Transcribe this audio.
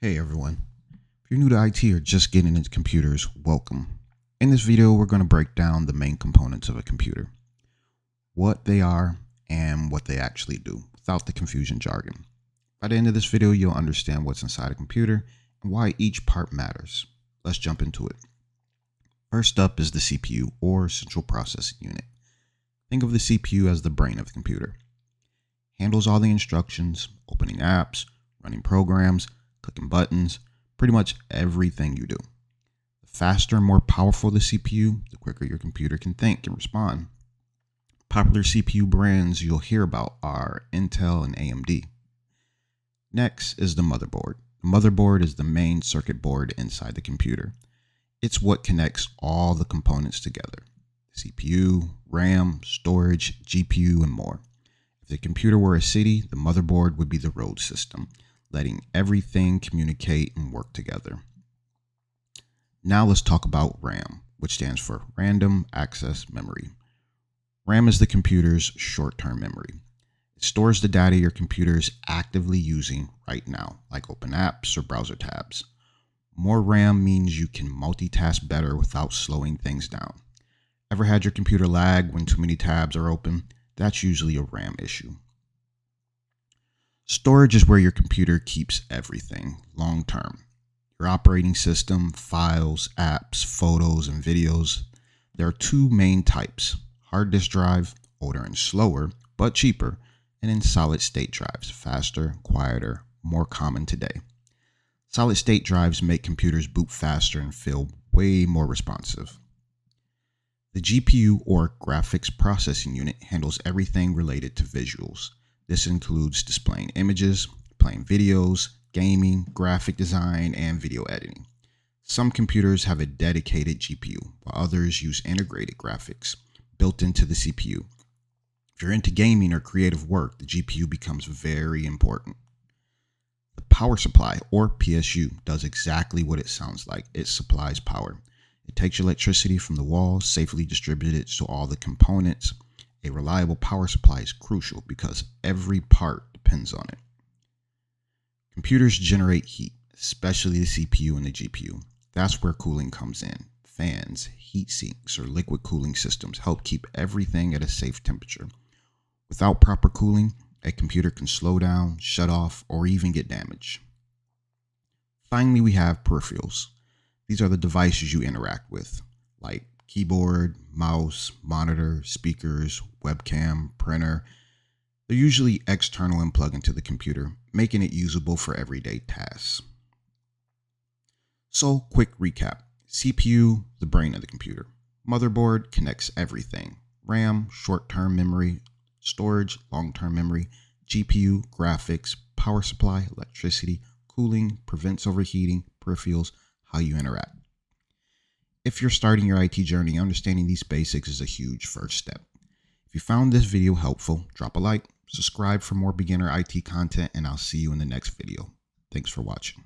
Hey everyone, if you're new to IT or just getting into computers, welcome. In this video, we're going to break down the main components of a computer, what they are and what they actually do without the confusion jargon. By the end of this video, you'll understand what's inside a computer and why each part matters. Let's jump into it. First up is the CPU, or Central Processing Unit. Think of the CPU as the brain of the computer. Handles all the instructions, opening apps, running programs, clicking buttons, pretty much everything you do. The faster and more powerful the CPU, the quicker your computer can think and respond. Popular CPU brands you'll hear about are Intel and AMD. Next is the motherboard. The motherboard is the main circuit board inside the computer. It's what connects all the components together: CPU, RAM, storage, GPU, and more. If the computer were a city, the motherboard would be the road system, letting everything communicate and work together. Now let's talk about RAM, which stands for Random Access Memory. RAM is the computer's short-term memory. It stores the data your computer is actively using right now, like open apps or browser tabs. More RAM means you can multitask better without slowing things down. Ever had your computer lag when too many tabs are open? That's usually a RAM issue. Storage is where your computer keeps everything long term. Your operating system, files, apps, photos, and videos. There are two main types: hard disk drive, older and slower, but cheaper, and then solid state drives, faster, quieter, more common today. Solid state drives make computers boot faster and feel way more responsive. The GPU, or Graphics Processing Unit, handles everything related to visuals. This includes displaying images, playing videos, gaming, graphic design, and video editing. Some computers have a dedicated GPU, while others use integrated graphics built into the CPU. If you're into gaming or creative work, the GPU becomes very important. The power supply, or PSU, does exactly what it sounds like. It supplies power. It takes electricity from the wall, safely distributes it to all the components. A reliable power supply is crucial because every part depends on it. Computers generate heat, especially the CPU and the GPU. That's where cooling comes in. Fans, heat sinks, or liquid cooling systems help keep everything at a safe temperature. Without proper cooling, a computer can slow down, shut off, or even get damaged. Finally, we have peripherals. These are the devices you interact with, like keyboard, mouse, monitor, speakers, webcam, printer. They're usually external and plug into the computer, making it usable for everyday tasks. So, quick recap. CPU, the brain of the computer. Motherboard connects everything. RAM, short-term memory. Storage, long-term memory. GPU, graphics. Power supply, electricity. Cooling, prevents overheating. Peripherals, how you interact. If you're starting your IT journey, understanding these basics is a huge first step. If you found this video helpful, drop a like, subscribe for more beginner IT content, and I'll see you in the next video. Thanks for watching.